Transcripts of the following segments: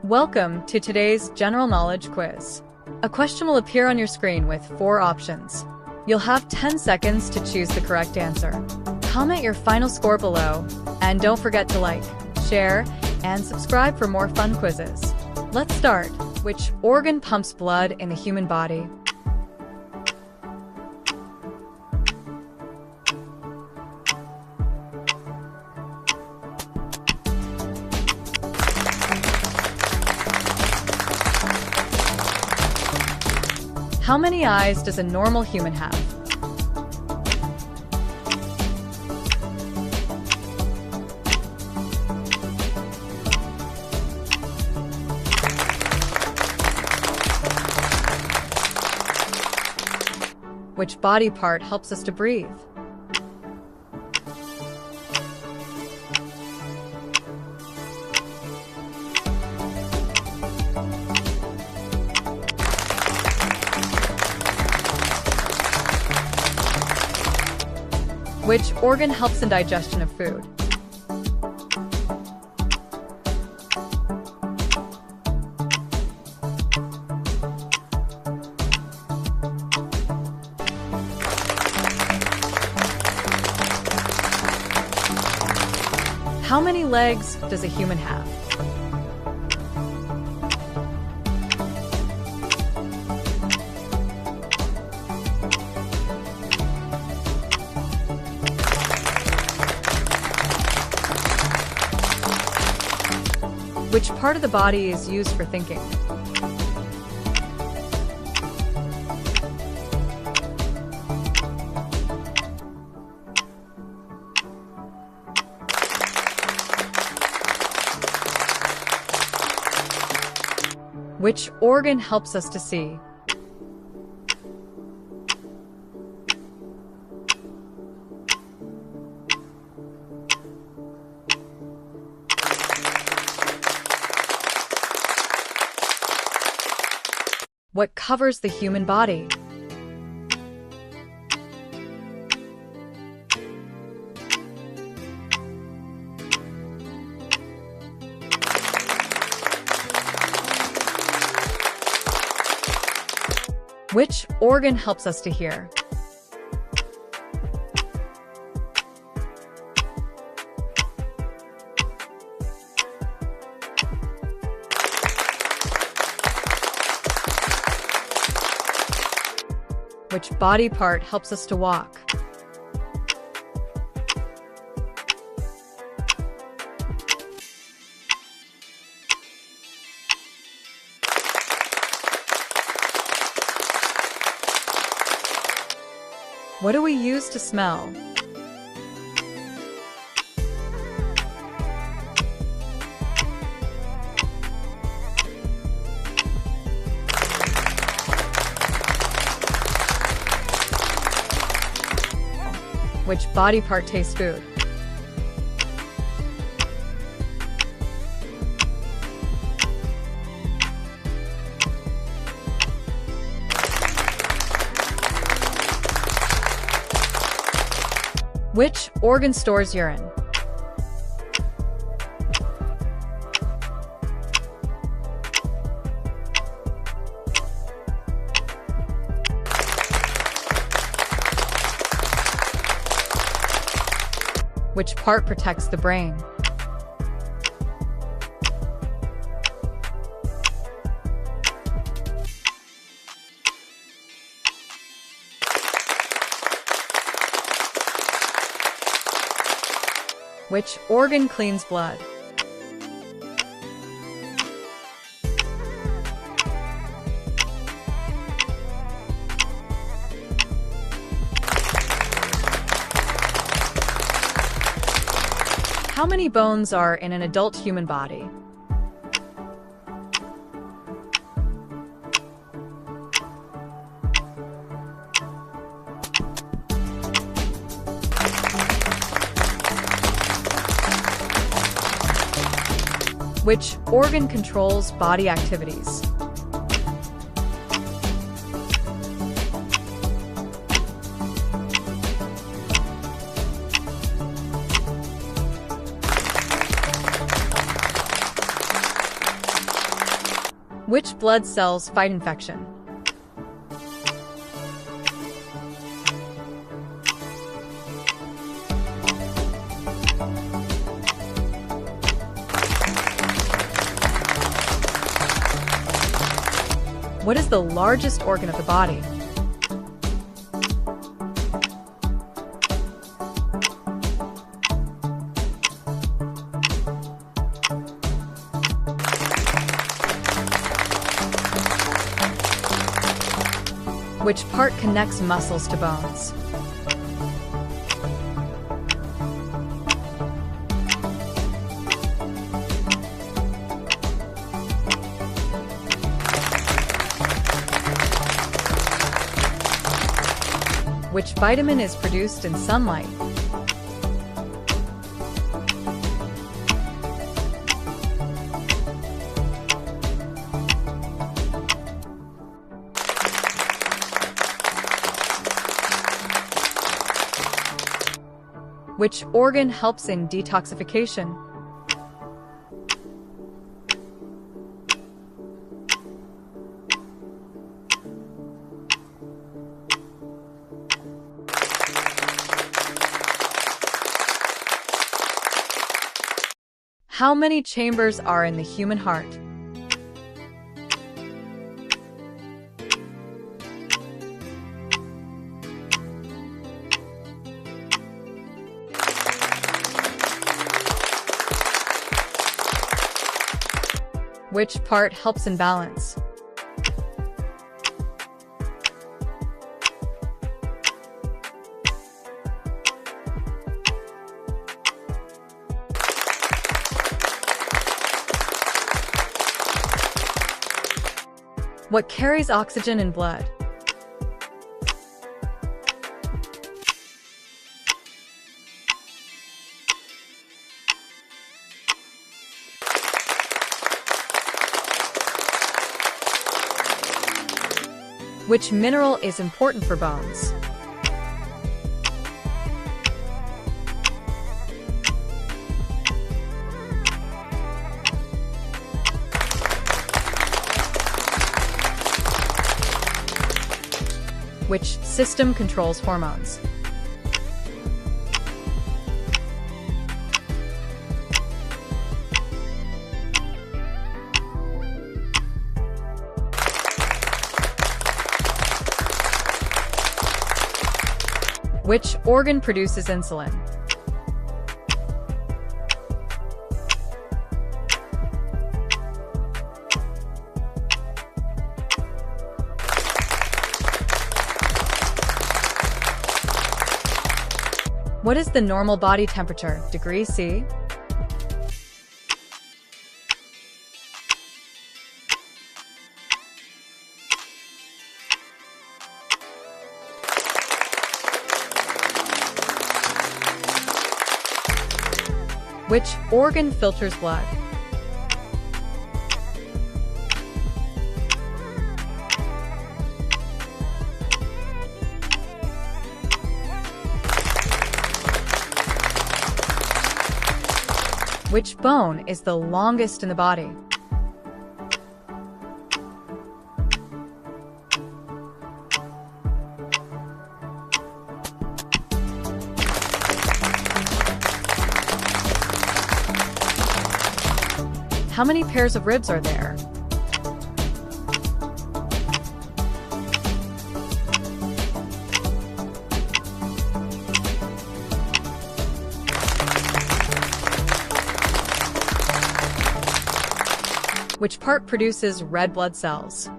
Welcome to today's general knowledge quiz. A question will appear on your screen with 4 options. You'll have 10 seconds to choose the correct answer. Comment your final score below, and don't forget to like, share, and subscribe for more fun quizzes. Let's start. Which organ pumps blood in the human body? How many eyes does a normal human have? Which body part helps us to breathe? Which organ helps in digestion of food? How many legs does a human have? Which part of the body is used for thinking? Which organ helps us to see? What covers the human body? Which organ helps us to hear? Which body part helps us to walk? What do we use to smell? Which body part tastes food? Which organ stores urine? Which part protects the brain? Which organ cleans blood? How many bones are in an adult human body? Which organ controls body activities? Which blood cells fight infection? What is the largest organ of the body? Which part connects muscles to bones? Which vitamin is produced in sunlight? Which organ helps in detoxification? How many chambers are in the human heart? Which part helps in balance? What carries oxygen in blood? Which mineral is important for bones? Which system controls hormones? Which organ produces insulin? What is the normal body temperature, degrees C? Which organ filters blood? Which bone is the longest in the body? How many pairs of ribs are there? Which part produces red blood cells?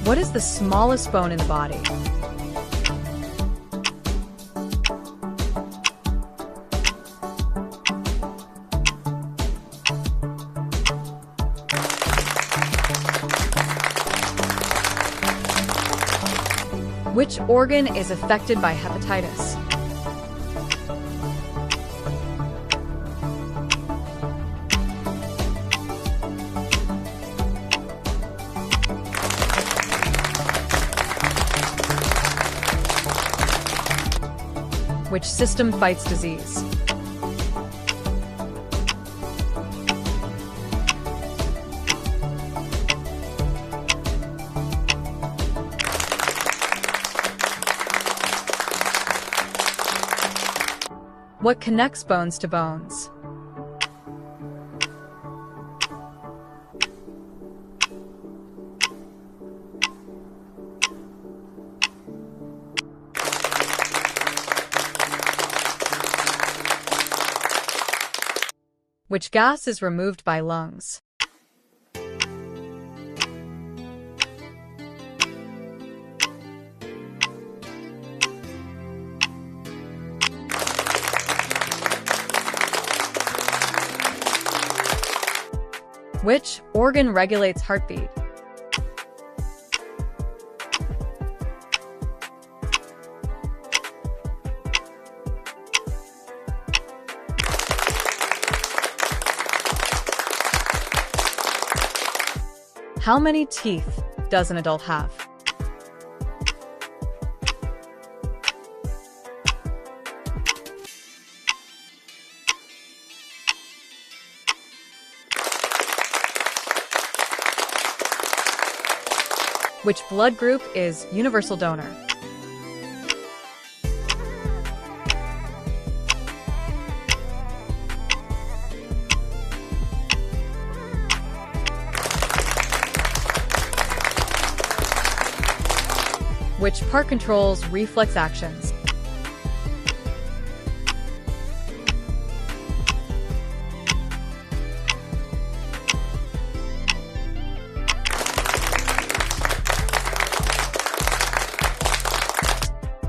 What is the smallest bone in the body? Which organ is affected by hepatitis? Which system fights disease? What connects bones to bones? Which gas is removed by lungs? Which organ regulates heartbeat? How many teeth does an adult have? Which blood group is universal donor? Which part controls reflex actions?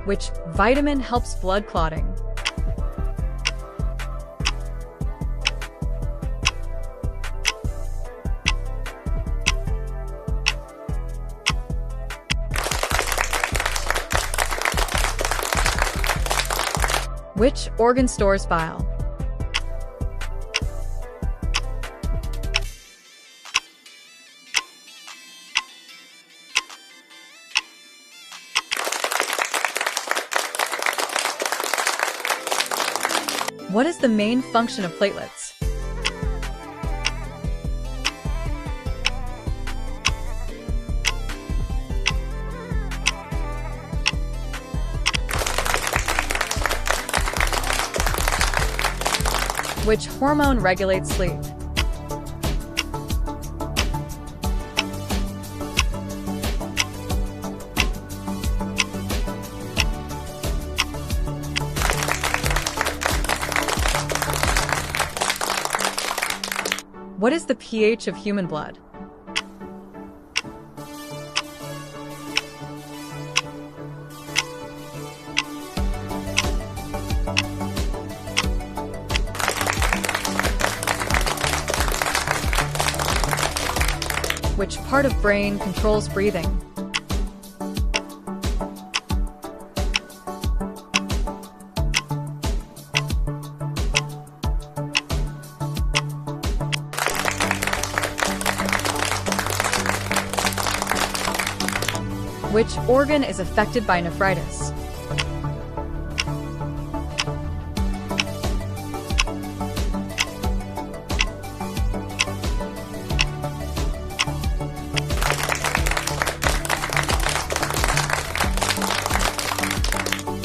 Which vitamin helps blood clotting? Which organ stores bile? What is the main function of platelets? Which hormone regulates sleep? What is the pH of human blood? Which part of brain controls breathing? Which organ is affected by nephritis?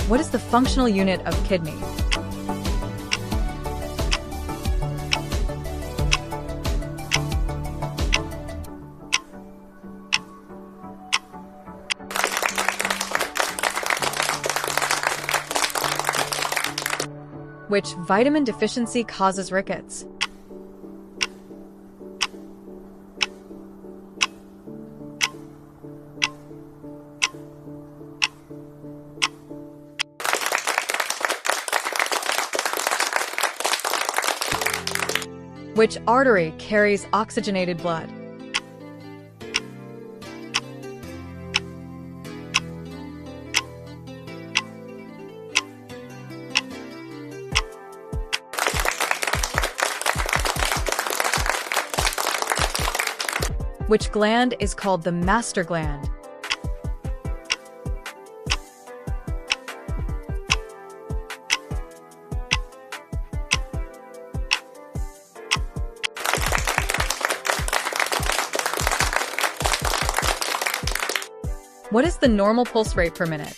What is the functional unit of kidney? Which vitamin deficiency causes rickets? Which artery carries oxygenated blood? Which gland is called the master gland? What is the normal pulse rate per minute?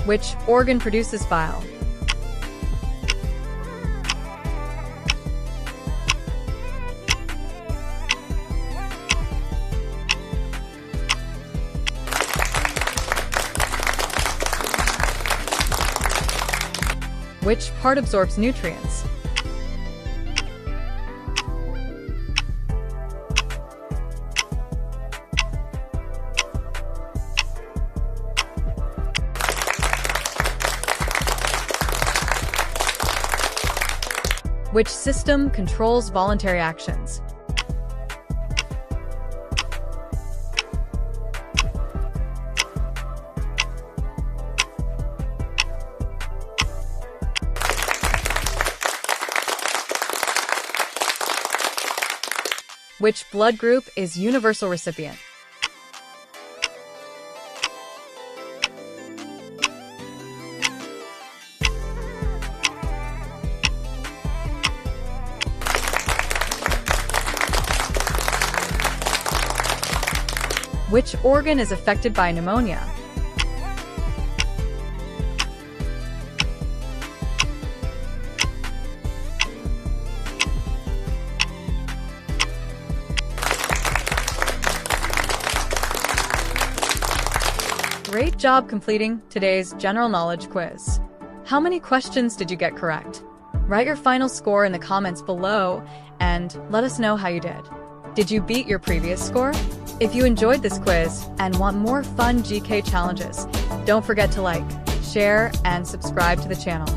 Which organ produces bile? Which part absorbs nutrients? Which system controls voluntary actions? Which blood group is universal recipient? Which organ is affected by pneumonia? Great job completing today's general knowledge quiz. How many questions did you get correct? Write your final score in the comments below and let us know how you did. Did you beat your previous score? If you enjoyed this quiz and want more fun GK challenges, don't forget to like, share, and subscribe to the channel.